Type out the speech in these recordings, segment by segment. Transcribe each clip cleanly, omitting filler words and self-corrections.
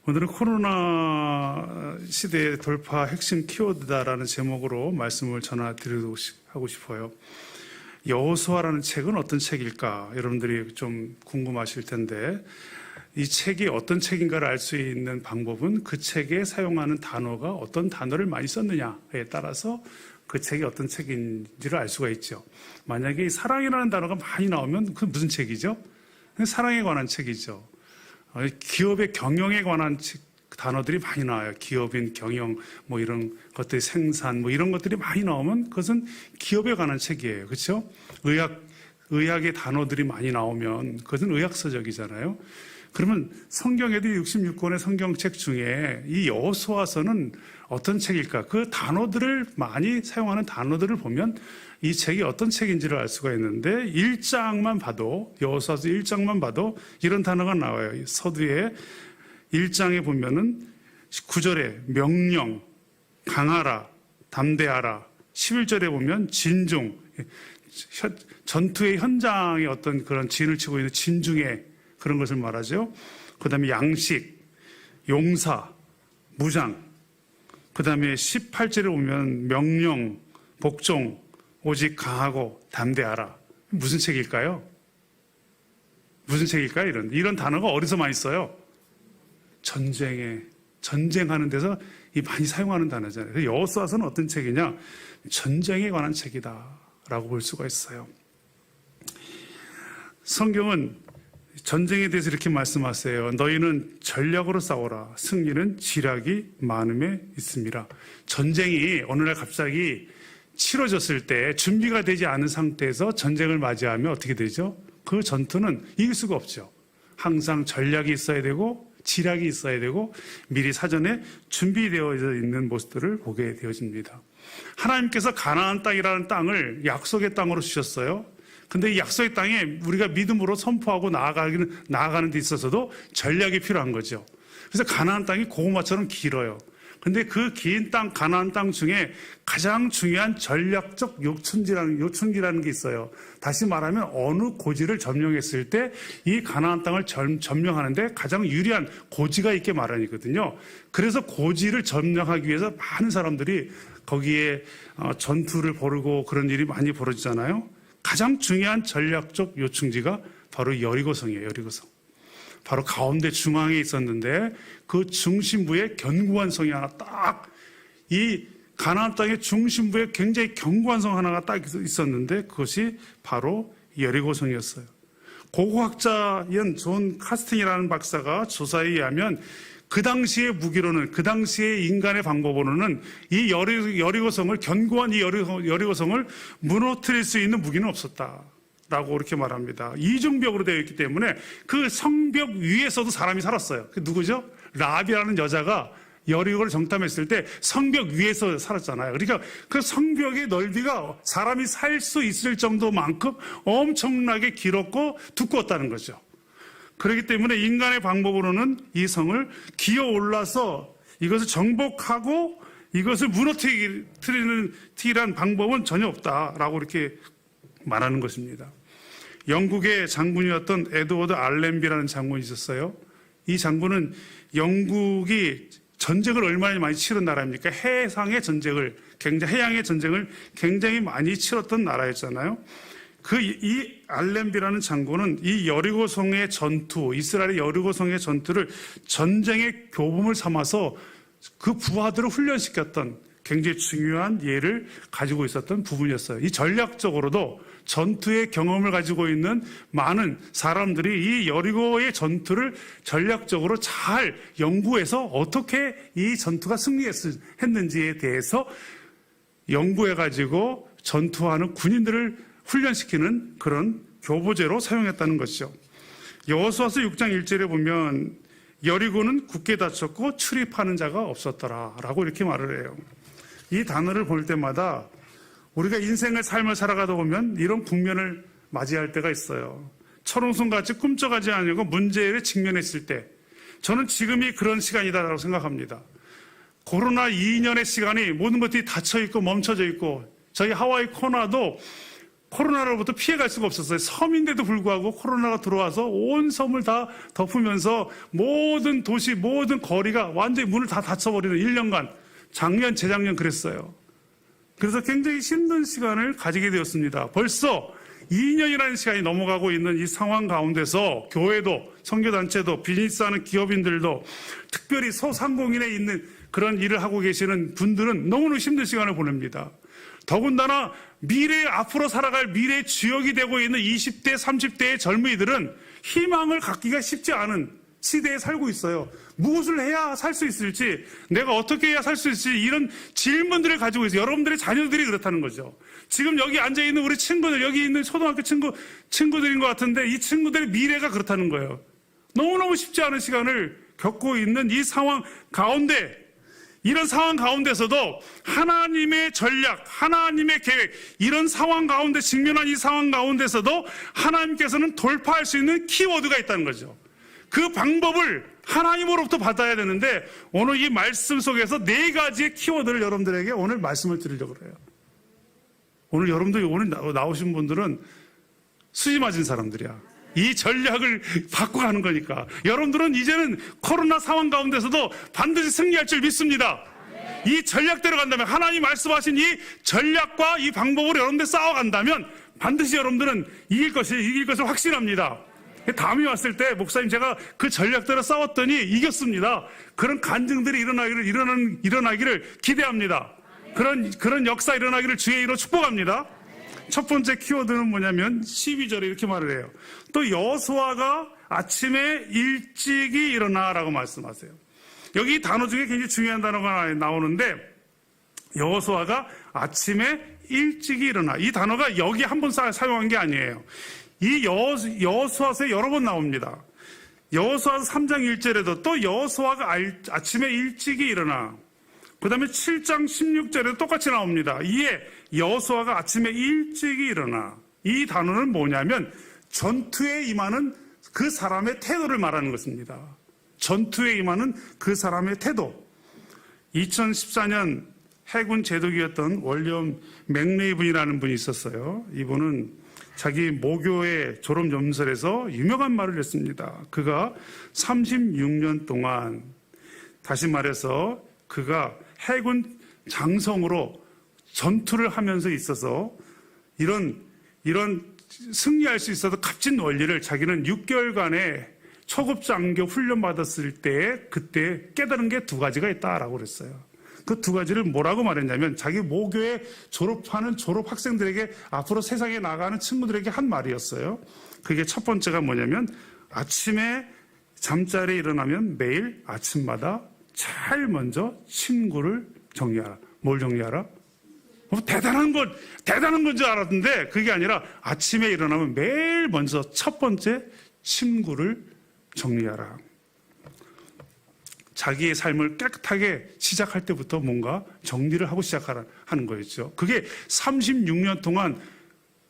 오늘은 코로나 시대의 돌파 핵심 키워드다라는 제목으로 말씀을 전해드리고 하고 싶어요. 여호수아라는 책은 어떤 책일까? 여러분들이 좀 궁금하실 텐데 이 책이 어떤 책인가를 알 수 있는 방법은 그 책에 사용하는 단어가 어떤 단어를 많이 썼느냐에 따라서 그 책이 어떤 책인지를 알 수가 있죠. 만약에 사랑이라는 단어가 많이 나오면 그건 무슨 책이죠? 사랑에 관한 책이죠. 기업의 경영에 관한 단어들이 많이 나와요. 기업인 경영, 뭐 이런 것들이 생산, 뭐 이런 것들이 많이 나오면 그것은 기업에 관한 책이에요. 그렇죠? 의학의 단어들이 많이 나오면 그것은 의학서적이잖아요. 그러면 성경에도 66권의 성경책 중에 이 여호수아서는 어떤 책일까? 그 단어들을 많이 사용하는 단어들을 보면 이 책이 어떤 책인지를 알 수가 있는데 1장만 봐도 여호수아서 1장만 봐도 이런 단어가 나와요. 서두에 1장에 보면은 9절에 명령, 강하라, 담대하라. 11절에 보면 진중, 전투의 현장에 어떤 그런 진을 치고 있는 진중에 그런 것을 말하죠. 그 다음에 양식, 용사, 무장. 그 다음에 18절에 보면 명령, 복종, 오직 강하고 담대하라. 무슨 책일까요? 무슨 책일까요? 이런 단어가 어디서 많이 써요? 전쟁하는 데서 많이 사용하는 단어잖아요. 여호수아서는 어떤 책이냐? 전쟁에 관한 책이다라고 볼 수가 있어요. 성경은 전쟁에 대해서 이렇게 말씀하세요. 너희는 전략으로 싸워라. 승리는 지략이 많음에 있습니다. 전쟁이 어느 날 갑자기 치러졌을 때 준비가 되지 않은 상태에서 전쟁을 맞이하면 어떻게 되죠? 그 전투는 이길 수가 없죠. 항상 전략이 있어야 되고 지략이 있어야 되고 미리 사전에 준비되어 있는 모습들을 보게 되어집니다. 하나님께서 가나안 땅이라는 땅을 약속의 땅으로 주셨어요. 근데 이 약속의 땅에 우리가 믿음으로 선포하고 나아가는 데 있어서도 전략이 필요한 거죠. 그래서 가나안 땅이 고구마처럼 길어요. 근데 그 긴 땅, 가나안 땅 중에 가장 중요한 전략적 요충지라는 게 있어요. 다시 말하면 어느 고지를 점령했을 때 이 가나안 땅을 점령하는데 가장 유리한 고지가 있게 마련이거든요. 그래서 고지를 점령하기 위해서 많은 사람들이 거기에 전투를 벌이고 그런 일이 많이 벌어지잖아요. 가장 중요한 전략적 요충지가 바로 여리고성이에요. 여리고성. 바로 가운데 중앙에 있었는데 그 중심부에 견고한 성이 하나 딱, 이 가나안 땅의 중심부에 굉장히 견고한 성 하나가 딱 있었는데 그것이 바로 여리고성이었어요. 고고학자인 존 카스팅이라는 박사가 조사에 의하면 그 당시의 무기로는, 그 당시의 인간의 방법으로는 이 여리고성을, 견고한 이 여리고성을 무너뜨릴 수 있는 무기는 없었다 라고 이렇게 말합니다. 이중벽으로 되어 있기 때문에 그 성벽 위에서도 사람이 살았어요. 그 누구죠? 라합이라는 여자가 여리고를 정탐했을 때 성벽 위에서 살았잖아요. 그러니까 그 성벽의 넓이가 사람이 살 수 있을 정도만큼 엄청나게 길었고 두꺼웠다는 거죠. 그렇기 때문에 인간의 방법으로는 이 성을 기어 올라서 이것을 정복하고 이것을 무너뜨리는 방법은 전혀 없다라고 이렇게 말하는 것입니다. 영국의 장군이었던 에드워드 알렌비라는 장군이 있었어요. 이 장군은 영국이 전쟁을 얼마나 많이 치른 나라입니까? 해양의 전쟁을 굉장히 많이 치렀던 나라였잖아요. 이 알렌비라는 장군은 이 여리고성의 전투, 이스라엘의 여리고성의 전투를 전쟁의 교범을 삼아서 그 부하들을 훈련시켰던 굉장히 중요한 예를 가지고 있었던 부분이었어요. 이 전략적으로도 전투의 경험을 가지고 있는 많은 사람들이 이 여리고의 전투를 전략적으로 잘 연구해서 어떻게 이 전투가 승리했는지에 대해서 연구해가지고 전투하는 군인들을 훈련시키는 그런 교보제로 사용했다는 것이죠. 여호수아서 6장 1절에 보면 여리고는 굳게 닫혔고 출입하는 자가 없었더라 라고 이렇게 말을 해요. 이 단어를 볼 때마다 우리가 인생의 삶을 살아가다 보면 이런 국면을 맞이할 때가 있어요. 철옹성같이 꿈쩍하지 않고 문제에 직면했을 때 저는 지금이 그런 시간이다라고 생각합니다. 코로나 2년의 시간이 모든 것들이 닫혀있고 멈춰져 있고 저희 하와이 코나도 코로나로부터 피해갈 수가 없었어요. 섬인데도 불구하고 코로나가 들어와서 온 섬을 다 덮으면서 모든 도시, 모든 거리가 완전히 문을 다 닫혀버리는 1년간, 작년, 재작년 그랬어요. 그래서 굉장히 힘든 시간을 가지게 되었습니다. 벌써 2년이라는 시간이 넘어가고 있는 이 상황 가운데서 교회도, 선교단체도, 비즈니스하는 기업인들도, 특별히 소상공인에 있는 그런 일을 하고 계시는 분들은 너무너무 힘든 시간을 보냅니다. 더군다나 미래에 앞으로 살아갈 미래의 주역이 되고 있는 20대, 30대의 젊은이들은 희망을 갖기가 쉽지 않은 시대에 살고 있어요. 무엇을 해야 살 수 있을지, 내가 어떻게 해야 살 수 있을지, 이런 질문들을 가지고 있어요. 여러분들의 자녀들이 그렇다는 거죠. 지금 여기 앉아있는 우리 친구들, 여기 있는 초등학교 친구들인 것 같은데 이 친구들의 미래가 그렇다는 거예요. 너무너무 쉽지 않은 시간을 겪고 있는 이 상황 가운데, 이런 상황 가운데서도 하나님의 전략, 하나님의 계획, 이런 상황 가운데 직면한 이 상황 가운데서도 하나님께서는 돌파할 수 있는 키워드가 있다는 거죠. 그 방법을 하나님으로부터 받아야 되는데 오늘 이 말씀 속에서 4가지의 키워드를 여러분들에게 오늘 말씀을 드리려고 그래요. 오늘 여러분들이 오늘 나오신 분들은 수지 맞은 사람들이야. 이 전략을 받고 가는 거니까. 여러분들은 이제는 코로나 상황 가운데서도 반드시 승리할 줄 믿습니다. 이 전략대로 간다면, 하나님 말씀하신 이 전략과 이 방법으로 여러분들 싸워간다면 반드시 여러분들은 이길 것을 확신합니다. 다음이 왔을 때 목사님 제가 그 전략대로 싸웠더니 이겼습니다. 그런 간증들이 일어나기를 기대합니다. 그런 역사 일어나기를 주의 이름으로 축복합니다. 첫 번째 키워드는 뭐냐면 12절에 이렇게 말을 해요. 또 여호수아가 아침에 일찍이 일어나라고 말씀하세요. 여기 단어 중에 굉장히 중요한 단어가 나오는데, 여호수아가 아침에 일찍이 일어나. 이 단어가 여기 한 번 사용한 게 아니에요. 이 여호수아서에 여러 번 나옵니다. 여호수아서 3장 1절에도 또 여호수아가 아침에 일찍이 일어나. 그 다음에 7장 16절에도 똑같이 나옵니다. 이에 여호수아가 아침에 일찍이 일어나. 이 단어는 뭐냐면 전투에 임하는 그 사람의 태도를 말하는 것입니다. 전투에 임하는 그 사람의 태도. 2014년 해군 제독이었던 월리엄 맥레이 분이라는 분이 있었어요. 이분은 자기 모교의 졸업 연설에서 유명한 말을 했습니다. 그가 36년 동안, 다시 말해서 그가 해군 장성으로 전투를 하면서 있어서 이런 승리할 수 있어서 값진 원리를 자기는 6개월간의 초급 장교 훈련 받았을 때 그때 깨달은 게 2가지가 있다라고 그랬어요. 그 2가지를 뭐라고 말했냐면, 자기 모교에 졸업하는 졸업 학생들에게, 앞으로 세상에 나가는 친구들에게 한 말이었어요. 그게 첫 번째가 뭐냐면, 아침에 잠자리에 일어나면 매일 아침마다 제일 먼저 친구를 정리하라. 뭘 정리하라? 대단한 건 줄 알았는데 그게 아니라 아침에 일어나면 매일 먼저 첫 번째 친구를 정리하라. 자기의 삶을 깨끗하게 시작할 때부터 뭔가 정리를 하고 시작하는 거였죠. 그게 36년 동안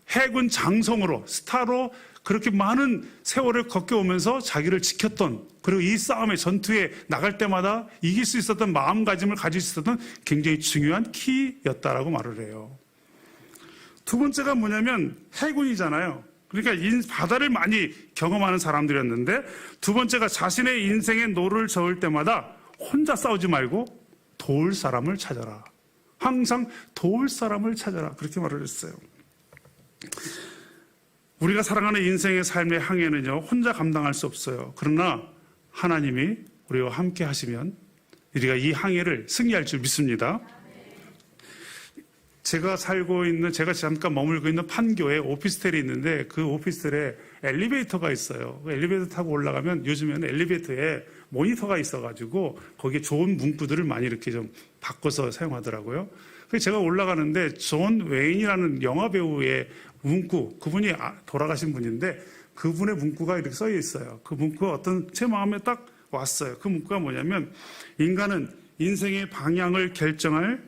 해군 장성으로, 스타로 그렇게 많은 세월을 겪어오면서 자기를 지켰던, 그리고 이 싸움의 전투에 나갈 때마다 이길 수 있었던 마음가짐을 가질 수 있었던 굉장히 중요한 키였다라고 말을 해요. 2번째가 뭐냐면 해군이잖아요. 그러니까 바다를 많이 경험하는 사람들이었는데, 2번째가 자신의 인생의 노를 저을 때마다 혼자 싸우지 말고 도울 사람을 찾아라. 항상 도울 사람을 찾아라. 그렇게 말을 했어요. 우리가 살아가는 인생의 삶의 항해는요, 혼자 감당할 수 없어요. 그러나 하나님이 우리와 함께 하시면 우리가 이 항해를 승리할 줄 믿습니다. 제가 잠깐 머물고 있는 판교에 오피스텔이 있는데, 그 오피스텔에 엘리베이터가 있어요. 그 엘리베이터 타고 올라가면 요즘에는 엘리베이터에 모니터가 있어가지고 거기에 좋은 문구들을 많이 이렇게 좀 바꿔서 사용하더라고요. 그래서 제가 올라가는데 존 웨인이라는 영화 배우의 문구, 그분이 돌아가신 분인데 그분의 문구가 이렇게 써 있어요. 그 문구가 제 마음에 딱 왔어요. 그 문구가 뭐냐면, 인간은 인생의 방향을 결정할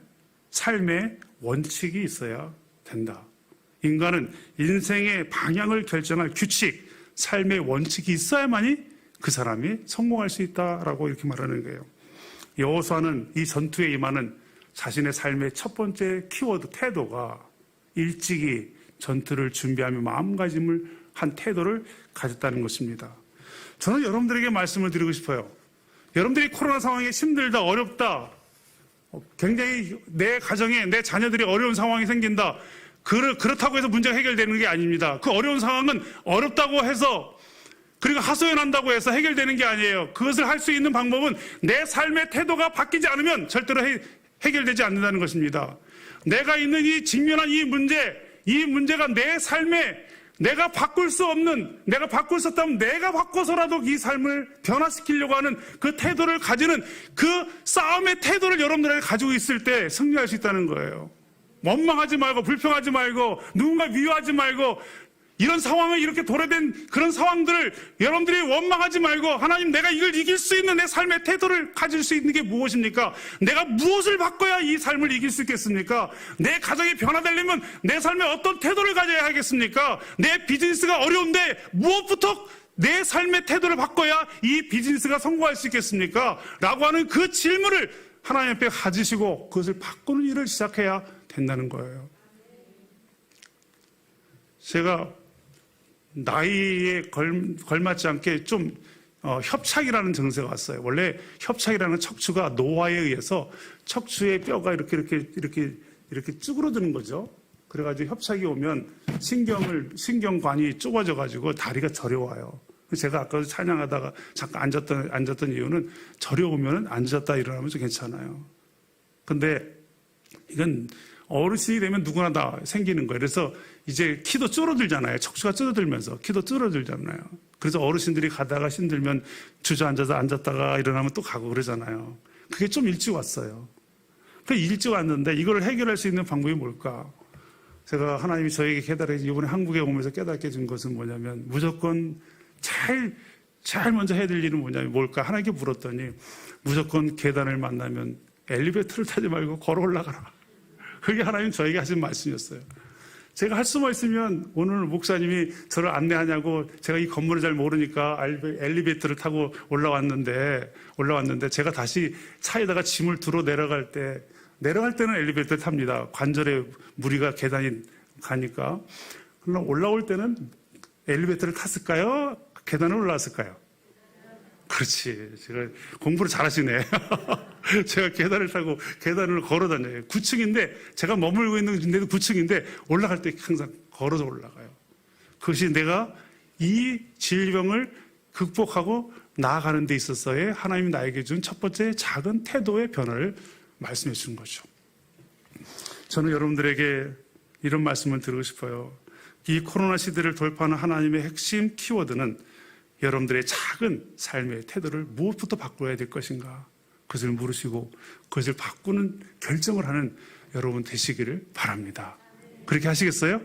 삶의 원칙이 있어야 된다. 인간은 인생의 방향을 결정할 규칙, 삶의 원칙이 있어야만이 그 사람이 성공할 수 있다라고 이렇게 말하는 거예요. 여호수아는 이 전투에 임하는 자신의 삶의 첫 번째 키워드, 태도가 일찍이 전투를 준비하며 마음가짐을 한 태도를 가졌다는 것입니다. 저는 여러분들에게 말씀을 드리고 싶어요. 여러분들이 코로나 상황에 힘들다, 어렵다, 굉장히 내 가정에 내 자녀들이 어려운 상황이 생긴다. 그렇다고 해서 문제가 해결되는 게 아닙니다. 그 어려운 상황은 어렵다고 해서 그리고 하소연한다고 해서 해결되는 게 아니에요. 그것을 할 수 있는 방법은 내 삶의 태도가 바뀌지 않으면 절대로 해결되지 않는다는 것입니다. 내가 있는 이 직면한 이 문제가 내 삶에 내가 바꿀 수 없다면 내가 바꿔서라도 이 삶을 변화시키려고 하는 그 태도를 가지는 그 싸움의 태도를 여러분들이 가지고 있을 때 승리할 수 있다는 거예요. 원망하지 말고 불평하지 말고 누군가 미워하지 말고 이런 상황을 이렇게 도래된 그런 상황들을 여러분들이 원망하지 말고 하나님 내가 이걸 이길 수 있는 내 삶의 태도를 가질 수 있는 게 무엇입니까? 내가 무엇을 바꿔야 이 삶을 이길 수 있겠습니까? 내 가정이 변화되려면 내 삶에 어떤 태도를 가져야 하겠습니까? 내 비즈니스가 어려운데 무엇부터 내 삶의 태도를 바꿔야 이 비즈니스가 성공할 수 있겠습니까? 라고 하는 그 질문을 하나님 앞에 가지시고 그것을 바꾸는 일을 시작해야 된다는 거예요. 제가 나이에 걸맞지 않게 좀 협착이라는 증세가 왔어요. 원래 협착이라는 척추가 노화에 의해서 척추의 뼈가 이렇게 쭈그러드는 거죠. 그래가지고 협착이 오면 신경관이 좁아져가지고 다리가 저려와요. 제가 아까 찬양하다가 잠깐 앉았던 이유는 저려오면 앉았다 일어나면서 괜찮아요. 근데 이건 어르신이 되면 누구나 다 생기는 거예요. 그래서 이제 키도 줄어들잖아요. 척추가 줄어들면서 키도 줄어들잖아요. 그래서 어르신들이 가다가 힘들면 주저앉아서 앉았다가 일어나면 또 가고 그러잖아요. 그게 좀 일찍 왔어요. 그 일찍 왔는데 이걸 해결할 수 있는 방법이 뭘까? 제가 하나님이 저에게 이번에 한국에 오면서 깨닫게 준 것은 뭐냐면 무조건 제일 먼저 해야 될 일은 뭐냐면 뭘까? 하나님께 물었더니 무조건 계단을 만나면 엘리베이터를 타지 말고 걸어 올라가라. 그게 하나님 저에게 하신 말씀이었어요. 제가 할 수만 있으면 오늘 목사님이 저를 안내하냐고 제가 이 건물을 잘 모르니까 엘리베이터를 타고 올라왔는데 제가 다시 차에다가 짐을 들어 내려갈 때는 엘리베이터를 탑니다. 관절에 무리가 계단이 가니까. 그럼 올라올 때는 엘리베이터를 탔을까요? 계단을 올라왔을까요? 그렇지. 제가 공부를 잘하시네. 제가 계단을 타고 계단을 걸어 다녀요. 9층인데 제가 머물고 있는 데도 9층인데 올라갈 때 항상 걸어서 올라가요. 그것이 내가 이 질병을 극복하고 나아가는 데 있어서의 하나님이 나에게 준 첫 번째 작은 태도의 변화를 말씀해 주는 거죠. 저는 여러분들에게 이런 말씀을 드리고 싶어요. 이 코로나 시대를 돌파하는 하나님의 핵심 키워드는 여러분들의 작은 삶의 태도를 무엇부터 바꿔야 될 것인가? 그것을 물으시고 그것을 바꾸는 결정을 하는 여러분 되시기를 바랍니다. 그렇게 하시겠어요?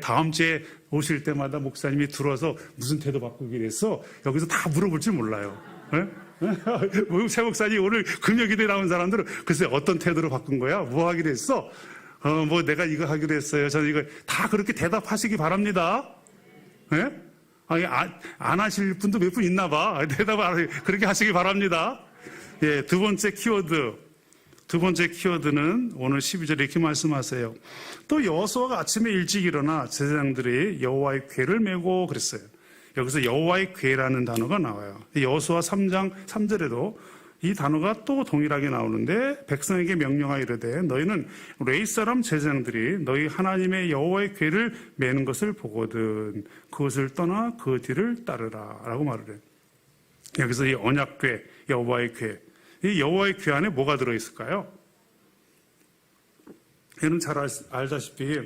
다음 주에 오실 때마다 목사님이 들어와서 무슨 태도 바꾸기로 했어? 여기서 다 물어볼 줄 몰라요. 새 목사님 오늘 금요일에 나온 사람들은 글쎄 어떤 태도로 바꾼 거야? 뭐 하기로 했어? 내가 이거 하기로 했어요. 저는 이거 다 그렇게 대답하시기 바랍니다. 네? 안 하실 분도 몇 분 있나 봐. 대답을 그렇게 하시기 바랍니다. 예, 두 번째 키워드는 오늘 12절에 이렇게 말씀하세요. 또 여호수아가 아침에 일찍 일어나 제사장들이 여호와의 궤를 메고 그랬어요. 여기서 여호와의 궤라는 단어가 나와요. 여호수아 3장 3절에도 이 단어가 또 동일하게 나오는데 백성에게 명령하여 이르되 너희는 레위 사람 제사장들이 너희 하나님의 여호와의 궤를 메는 것을 보거든 그것을 떠나 그 뒤를 따르라 라고 말을 해요. 여기서 이 언약궤, 여호와의 궤, 이 여호와의 궤 안에 뭐가 들어있을까요? 여러분 잘 알다시피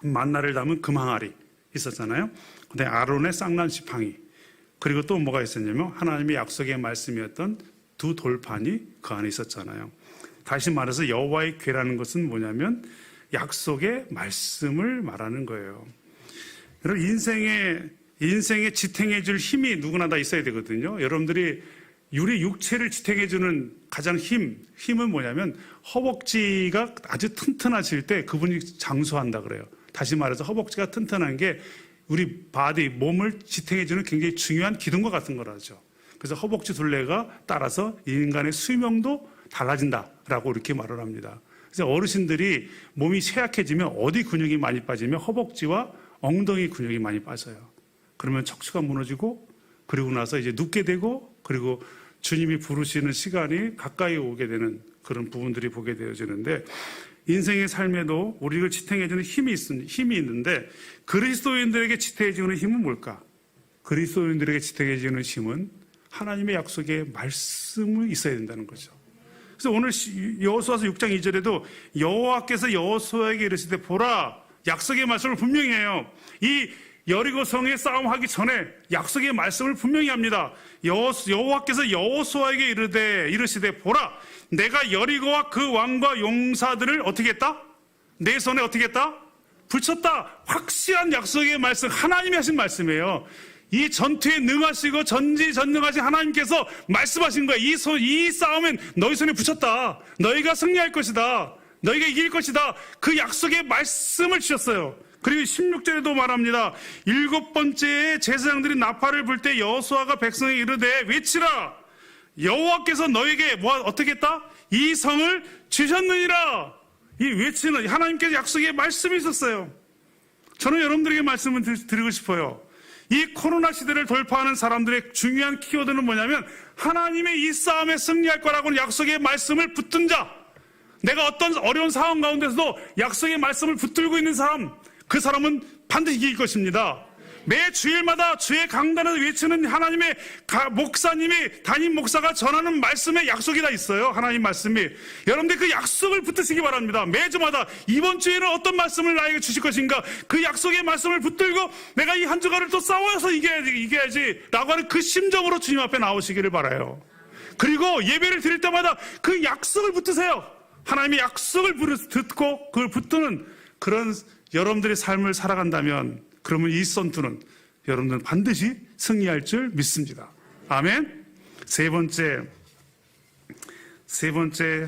만나를 담은 금항아리 있었잖아요. 근데 아론의 쌍난 지팡이 그리고 또 뭐가 있었냐면 하나님의 약속의 말씀이었던 두 돌판이 그 안에 있었잖아요. 다시 말해서 여호와의 궤라는 것은 뭐냐면 약속의 말씀을 말하는 거예요. 여러분 인생에 지탱해 줄 힘이 누구나 다 있어야 되거든요. 여러분들이 우리 육체를 지탱해 주는 가장 힘은 뭐냐면 허벅지가 아주 튼튼하실 때 그분이 장수한다 그래요. 다시 말해서 허벅지가 튼튼한 게 우리 몸을 지탱해 주는 굉장히 중요한 기둥과 같은 거라죠. 그래서 허벅지 둘레가 따라서 인간의 수명도 달라진다라고 이렇게 말을 합니다. 그래서 어르신들이 몸이 쇠약해지면 어디 근육이 많이 빠지면 허벅지와 엉덩이 근육이 많이 빠져요. 그러면 척추가 무너지고 그리고 나서 이제 눕게 되고 그리고 주님이 부르시는 시간이 가까이 오게 되는 그런 부분들이 보게 되어지는데 인생의 삶에도 우리를 지탱해주는 힘이 있는데 그리스도인들에게 지탱해주는 힘은 뭘까? 그리스도인들에게 지탱해주는 힘은 하나님의 약속의 말씀이 있어야 된다는 거죠. 그래서 오늘 여호수아서 6장 2절에도 여호와께서 여호수아에게 이르시되 보라 약속의 말씀을 분명히 해요. 이 여리고성에 싸움하기 전에 약속의 말씀을 분명히 합니다. 여호와께서 여호수아에게 이르시되 보라 내가 여리고와 그 왕과 용사들을 어떻게 했다? 내 손에 어떻게 했다? 붙였다. 확실한 약속의 말씀, 하나님이 하신 말씀이에요. 이 전투에 능하시고 전지전능하신 하나님께서 말씀하신 거예요. 이 싸움엔 너희 손에 붙였다. 너희가 승리할 것이다. 너희가 이길 것이다. 그 약속의 말씀을 주셨어요. 그리고 16절에도 말합니다. 7번째에 제사장들이 나팔을 불 때 여호수아가 백성에 이르되 외치라. 여호와께서 너에게 어떻게 했다? 이 성을 주셨느니라. 이 외치는 하나님께서 약속의 말씀이 있었어요. 저는 여러분들에게 말씀을 드리고 싶어요. 이 코로나 시대를 돌파하는 사람들의 중요한 키워드는 뭐냐면 하나님의 이 싸움에 승리할 거라고는 약속의 말씀을 붙든 자. 내가 어떤 어려운 상황 가운데서도 약속의 말씀을 붙들고 있는 사람, 그 사람은 반드시 이길 것입니다. 매 주일마다 주의 강단에서 외치는 하나님의 목사님이 담임 목사가 전하는 말씀에 약속이 다 있어요. 하나님 말씀이. 여러분들 그 약속을 붙드시기 바랍니다. 매주마다 이번 주에는 어떤 말씀을 나에게 주실 것인가 그 약속의 말씀을 붙들고 내가 이 한 주간을 또 싸워서 이겨야지 라고 하는 그 심정으로 주님 앞에 나오시기를 바라요. 그리고 예배를 드릴 때마다 그 약속을 붙드세요. 하나님의 약속을 듣고 그걸 붙드는 그런 여러분들의 삶을 살아간다면 그러면 이 선투는 여러분들은 반드시 승리할 줄 믿습니다. 아멘. 세 번째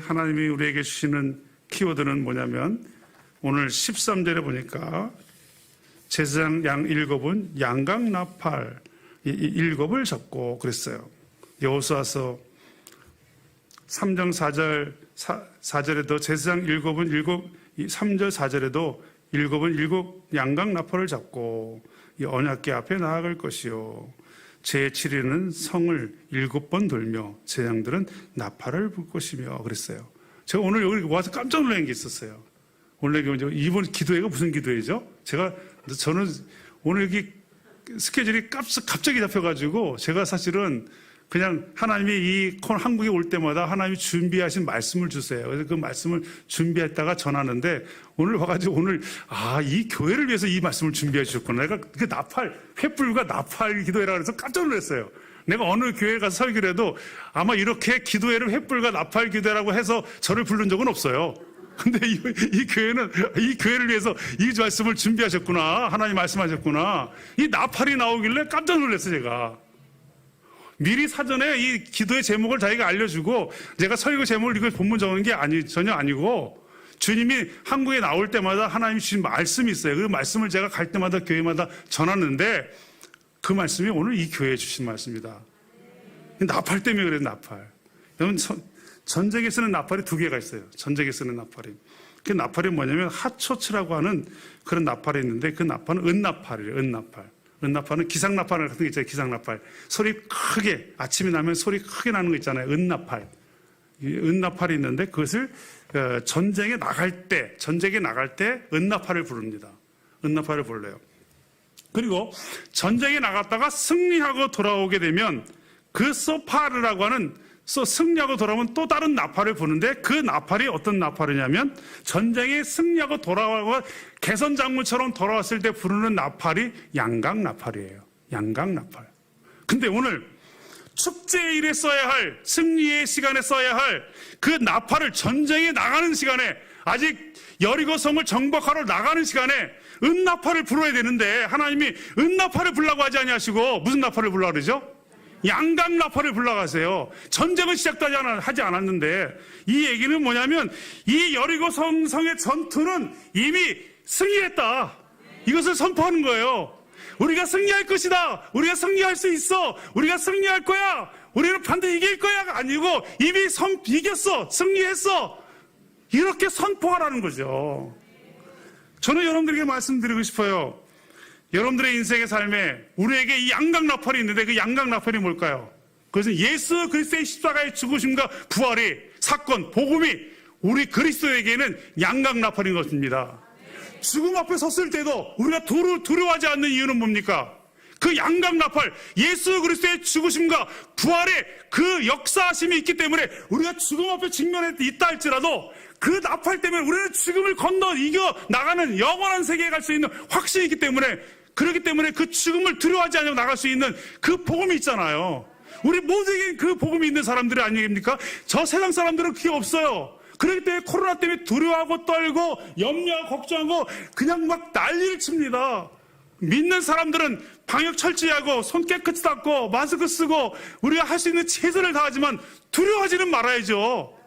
하나님이 우리에게 주시는 키워드는 뭐냐면 오늘 13절에 보니까 제사장 양 7은 양각 나팔 7을 잡고 그랬어요. 여호수아서 3장 4절에도 제사장 7은 3절 4절에도 7 양각 나팔을 잡고 이 언약궤 앞에 나아갈 것이요 제7일은 성을 7번 돌며 제장들은 나팔을 불 것이며 그랬어요. 제가 오늘 여기 와서 깜짝 놀란 게 있었어요. 오늘 이번 기도회가 무슨 기도회죠? 저는 오늘 여기 스케줄이 갑자기 잡혀가지고 제가 사실은 그냥 하나님이 이 한국에 올 때마다 하나님이 준비하신 말씀을 주세요. 그래서 그 말씀을 준비했다가 전하는데 오늘 와가지고 이 교회를 위해서 이 말씀을 준비해 주셨구나. 내가 그 횃불과 나팔 기도회라 그래서 깜짝 놀랐어요. 내가 어느 교회 가서 설교를 해도 아마 이렇게 기도회를 횃불과 나팔 기도회라고 해서 저를 부른 적은 없어요. 근데 이 교회는 이 교회를 위해서 이 말씀을 준비하셨구나. 하나님 말씀하셨구나. 이 나팔이 나오길래 깜짝 놀랐어요, 제가. 미리 사전에 이 기도의 제목을 자기가 알려주고 제가 설교 제목을 이걸 본문 적는 게 전혀 아니고 주님이 한국에 나올 때마다 하나님이 주신 말씀이 있어요. 그 말씀을 제가 갈 때마다 교회마다 전하는데 그 말씀이 오늘 이 교회에 주신 말씀입니다. 나팔 때문에 그래요. 나팔. 여러분 전쟁에 쓰는 나팔이 2개가 있어요. 전쟁에 쓰는 나팔이. 그 나팔이 뭐냐면 핫초츠라고 하는 그런 나팔이 있는데 그 나팔은 은나팔이에요. 은나팔. 은나팔은 기상나팔 같은 게 있잖아요. 기상나팔. 소리 크게, 아침이 나면 소리 크게 나는 거 있잖아요. 은나팔. 은나팔이 있는데 그것을 전쟁에 나갈 때 은나팔을 부릅니다. 은나팔을 불러요. 그리고 전쟁에 나갔다가 승리하고 돌아오게 되면 그 소파르라고 하는 승리하고 돌아오면 또 다른 나팔을 부는데 그 나팔이 어떤 나팔이냐면 전쟁에 승리하고 돌아오고 개선장군처럼 돌아왔을 때 부르는 나팔이 양각 나팔이에요. 양각 나팔. 근데 오늘 축제의 일에 써야 할 승리의 시간에 써야 할 그 나팔을 전쟁에 나가는 시간에 아직 여리고성을 정복하러 나가는 시간에 은나팔을 불어야 되는데 하나님이 은나팔을 불라고 하지 아니하시고 무슨 나팔을 불라고 그러죠? 양각 나팔을 불러가세요. 전쟁은 하지 않았는데 이 얘기는 뭐냐면 이 여리고 성의 전투는 이미 승리했다. 이것을 선포하는 거예요. 우리가 승리할 것이다. 우리가 승리할 수 있어. 우리가 승리할 거야. 우리는 반드시 이길 거야가 아니고 이미 이겼어. 승리했어. 이렇게 선포하라는 거죠. 저는 여러분들에게 말씀드리고 싶어요. 여러분들의 인생의 삶에 우리에게 이 양강나팔이 있는데 그 양강나팔이 뭘까요? 그것은 예수 그리스도의 십자가의 죽으심과 부활의 사건, 복음이 우리 그리스도에게는 양강나팔인 것입니다. 죽음 앞에 섰을 때도 우리가 두려워하지 않는 이유는 뭡니까? 그 양강나팔, 예수 그리스도의 죽으심과 부활의 그 역사하심이 있기 때문에 우리가 죽음 앞에 직면해 있다 할지라도 그 나팔 때문에 우리는 죽음을 건너 이겨 나가는 영원한 세계에 갈 수 있는 확신이 있기 때문에, 그렇기 때문에 그 죽음을 두려워하지 않고 나갈 수 있는 그 복음이 있잖아요. 우리 모두에게 그 복음이 있는 사람들이 아니겠습니까? 저 세상 사람들은 그게 없어요. 그렇기 때문에 코로나 때문에 두려워하고 떨고 염려하고 걱정하고 그냥 막 난리를 칩니다. 믿는 사람들은 방역 철저히하고 손 깨끗이 닦고 마스크 쓰고 우리가 할 수 있는 최선을 다하지만 두려워하지는 말아야죠.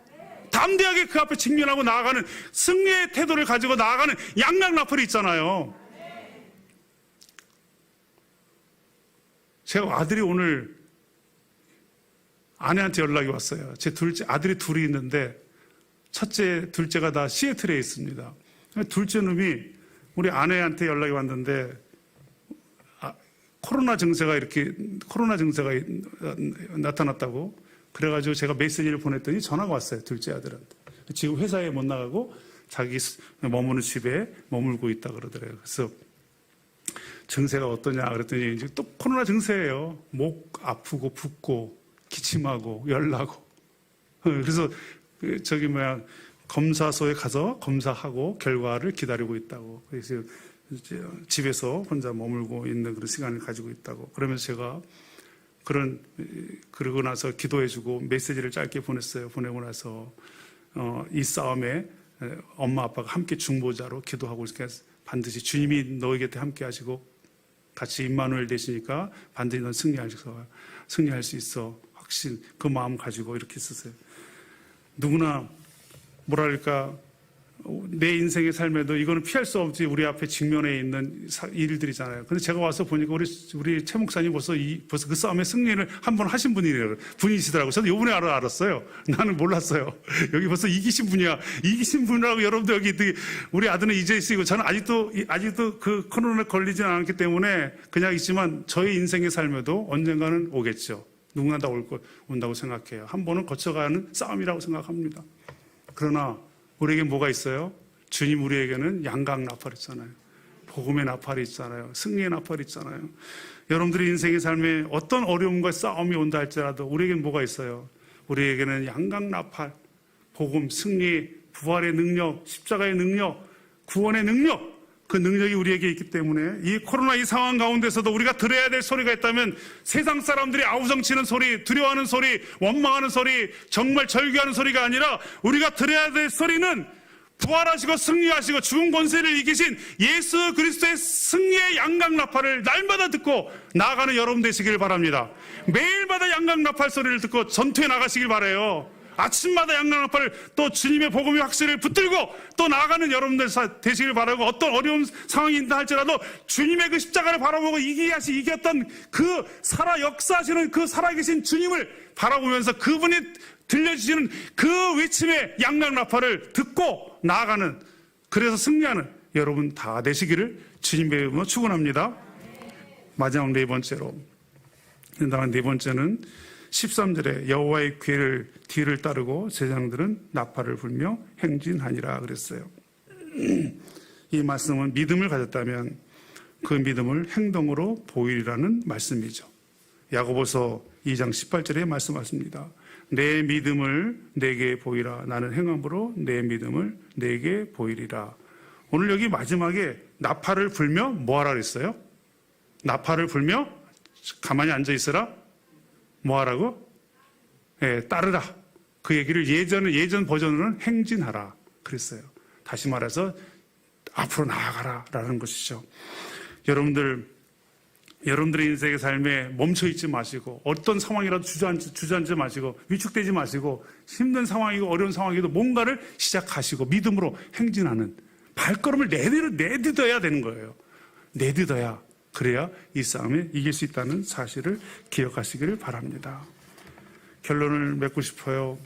담대하게 그 앞에 직면하고 나아가는 승리의 태도를 가지고 나아가는 양강나팔이 있잖아요. 제가 아들이 오늘 아내한테 연락이 왔어요. 제 아들이 둘이 있는데 첫째, 둘째가 다 시애틀에 있습니다. 둘째 놈이 우리 아내한테 연락이 왔는데 코로나 증세가 나타났다고 그래가지고 제가 메시지를 보냈더니 전화가 왔어요. 둘째 아들한테. 지금 회사에 못 나가고 자기 머무는 집에 머물고 있다 그러더래요. 그래서 증세가 어떠냐 그랬더니 이제 또 코로나 증세예요. 목 아프고 붓고 기침하고 열나고. 그래서 검사소에 가서 검사하고 결과를 기다리고 있다고. 그래서 집에서 혼자 머물고 있는 그런 시간을 가지고 있다고. 그러면서 제가 그러고 나서 기도해주고 메시지를 짧게 보냈어요. 보내고 나서 이 싸움에 엄마 아빠가 함께 중보자로 기도하고 있으니까 반드시 주님이 너희 곁에 함께 하시고 같이 임마누엘 되시니까 반드시 넌 승리할 수 있어. 확신, 그 마음 가지고 이렇게 썼어요. 누구나 뭐랄까 내 인생의 삶에도 이거는 피할 수 없지 우리 앞에 직면해 있는 일들이잖아요. 근데 제가 와서 보니까 우리 최 목사님 벌써 그 싸움의 승리를 한 번 하신 분이시더라고요. 저도 요번에 알았어요. 나는 몰랐어요. 여기 벌써 이기신 분이야. 이기신 분이라고 여러분들 여기 우리 아들은 이제 있으시고 저는 아직도 그 코로나에 걸리진 않았기 때문에 그냥 있지만 저의 인생의 삶에도 언젠가는 오겠죠. 누구나 다 온다고 생각해요. 한 번은 거쳐가는 싸움이라고 생각합니다. 그러나 우리에게 뭐가 있어요? 주님 우리에게는 양강나팔 있잖아요. 복음의 나팔이 있잖아요. 승리의 나팔이 있잖아요. 여러분들의 인생의 삶에 어떤 어려움과 싸움이 온다 할지라도 우리에게는 뭐가 있어요? 우리에게는 양강나팔, 복음, 승리, 부활의 능력, 십자가의 능력, 구원의 능력, 그 능력이 우리에게 있기 때문에 이 코로나 이 상황 가운데서도 우리가 들어야 될 소리가 있다면 세상 사람들이 아우성치는 소리, 두려워하는 소리, 원망하는 소리, 정말 절규하는 소리가 아니라 우리가 들어야 될 소리는 부활하시고 승리하시고 죽은 권세를 이기신 예수 그리스도의 승리의 양강나팔을 날마다 듣고 나아가는 여러분 되시길 바랍니다. 매일마다 양강나팔 소리를 듣고 전투에 나가시길 바라요. 아침마다 양강나팔을 또 주님의 복음의 확신을 붙들고 또 나아가는 여러분들 되시길 바라고, 어떤 어려운 상황이 있다 할지라도 주님의 그 십자가를 바라보고 이겼던 그 역사하시는 그 살아계신 주님을 바라보면서 그분이 들려주시는 그 외침의 양강나팔을 듣고 나아가는, 그래서 승리하는 여러분 다 되시기를 주님의 이름으로 축원합니다. 마지막 네 번째로, 네 번째는 13절에 여호와의 뒤를 따르고 제사장들은 나팔을 불며 행진하니라 그랬어요. 이 말씀은 믿음을 가졌다면 그 믿음을 행동으로 보이라는 말씀이죠. 야고보서 2장 18절에 말씀하십니다. 내 믿음을 내게 보이라. 나는 행함으로 내 믿음을 내게 보이리라. 오늘 여기 마지막에 나팔을 불며 뭐하라 그랬어요? 나팔을 불며 가만히 앉아 있어라. 뭐하라고? 따르라. 그 얘기를 예전 버전으로는 행진하라 그랬어요. 다시 말해서 앞으로 나아가라 라는 것이죠. 여러분들의 인생의 삶에 멈춰있지 마시고 어떤 상황이라도 주저앉지 마시고 위축되지 마시고 힘든 상황이고 어려운 상황이고 뭔가를 시작하시고 믿음으로 행진하는 발걸음을 내딛어야 되는 거예요. 내딛어야, 그래야 이 싸움에 이길 수 있다는 사실을 기억하시기를 바랍니다. 결론을 맺고 싶어요.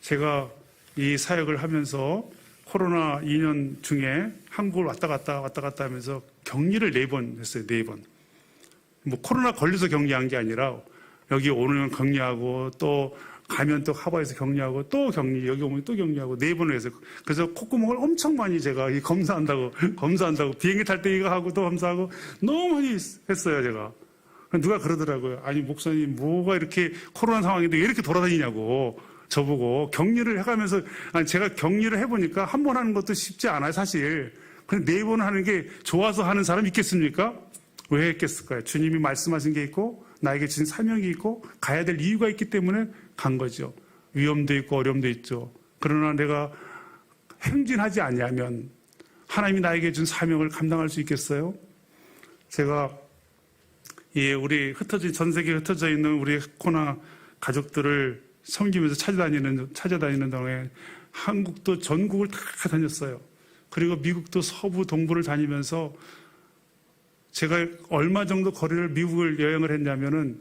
제가 이 사역을 하면서 코로나 2년 중에 한국을 왔다 갔다 하면서 격리를 4번 했어요. 4번. 뭐 코로나 걸려서 격리한 게 아니라 여기 오면 격리하고 또 가면 또 하바에서 격리하고 또 격리, 여기 오면 또 격리하고 4번을 해서 그래서 콧구멍을 엄청 많이 제가 검사한다고 비행기 탈 때 이거 하고 또 검사하고 너무 많이 했어요, 제가. 누가 그러더라고요. 아니, 목사님 뭐가 이렇게 코로나 상황인데 왜 이렇게 돌아다니냐고 저보고 격리를 해가면서 아니, 제가 격리를 해보니까 한 번 하는 것도 쉽지 않아요, 사실. 근데 4번 하는 게 좋아서 하는 사람 있겠습니까? 왜 했겠을까요? 주님이 말씀하신 게 있고 나에게 주신 사명이 있고 가야 될 이유가 있기 때문에 간 거죠. 위험도 있고 어려움도 있죠. 그러나 내가 행진하지 않냐면 하나님이 나에게 준 사명을 감당할 수 있겠어요? 제가 우리 전 세계에 흩어져 있는 우리 코나 가족들을 섬기면서 찾아다니는 동안에 한국도 전국을 다 다녔어요. 그리고 미국도 서부 동부를 다니면서 제가 얼마 정도 거리를 미국을 여행을 했냐면은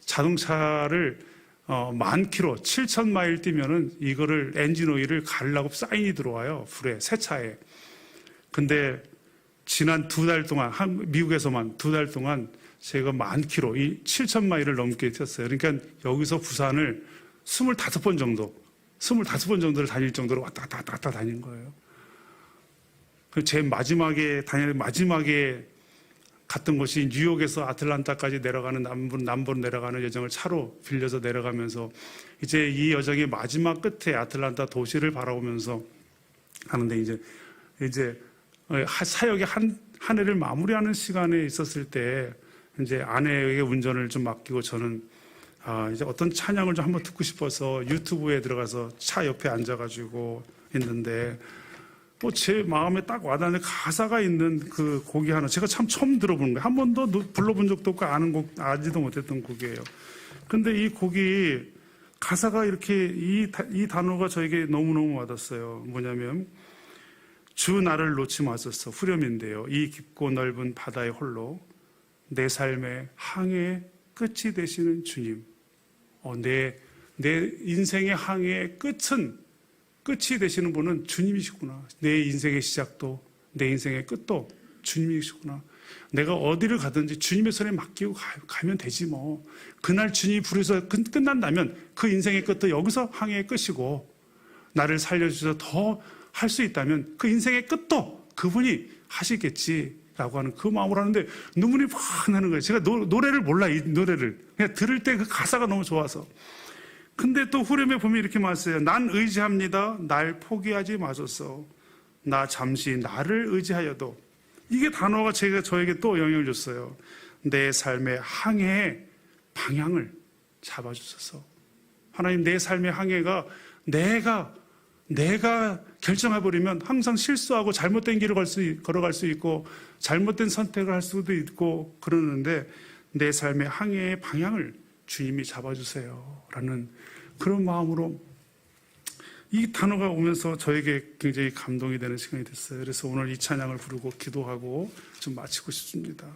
자동차를 10,000km, 7,000마일 뛰면은 이거를 엔진 오일을 갈라고 사인이 들어와요. 불에, 새 차에. 근데 지난 2달 동안, 미국에서만 2달 동안 제가 10,000km, 이 7,000마일을 넘게 뛰었어요. 그러니까 여기서 부산을 25번 정도를 다닐 정도로 왔다 갔다 다닌 거예요. 제 마지막에 갔던 곳이 뉴욕에서 아틀란타까지 내려가는 남부로 내려가는 여정을 차로 빌려서 내려가면서 이제 이 여정의 마지막 끝에 아틀란타 도시를 바라보면서 하는데 이제 사역의 한 해를 마무리하는 시간에 있었을 때 이제 아내에게 운전을 좀 맡기고 저는 이제 어떤 찬양을 좀 한번 듣고 싶어서 유튜브에 들어가서 차 옆에 앉아가지고 있는데 제 마음에 딱 와닿는 가사가 있는 그 곡이 하나, 제가 참 처음 들어보는 거예요. 한 번도 불러본 적도 없고 아지도 못했던 곡이에요. 근데 이 곡이 가사가 이렇게 이 단어가 저에게 너무너무 와닿았어요. 뭐냐면 주 나를 놓지 마소서, 후렴인데요. 이 깊고 넓은 바다의 홀로 내 삶의 항해의 끝이 되시는 주님. 내 인생의 항해의 끝이 되시는 분은 주님이시구나. 내 인생의 시작도 내 인생의 끝도 주님이시구나. 내가 어디를 가든지 주님의 손에 맡기고 가면 되지 뭐. 그날 주님이 부르셔서 끝난다면 그 인생의 끝도 여기서 항해의 끝이고 나를 살려주셔서 더 할 수 있다면 그 인생의 끝도 그분이 하시겠지라고 하는 그 마음으로 하는데 눈물이 팍 나는 거예요. 제가 노래를 몰라, 이 노래를. 그냥 들을 때 그 가사가 너무 좋아서. 근데 또 후렴에 보면 이렇게 말했어요. 난 의지합니다. 날 포기하지 마소서. 나 잠시 나를 의지하여도. 이게 단어가 저에게 또 영향을 줬어요. 내 삶의 항해의 방향을 잡아주소서. 하나님, 내 삶의 항해가 내가 결정해버리면 항상 실수하고 잘못된 길을 걸어갈 수 있고 잘못된 선택을 할 수도 있고 그러는데 내 삶의 항해의 방향을 주님이 잡아주세요. 라는 그런 마음으로 이 단어가 오면서 저에게 굉장히 감동이 되는 시간이 됐어요. 그래서 오늘 이 찬양을 부르고 기도하고 좀 마치고 싶습니다.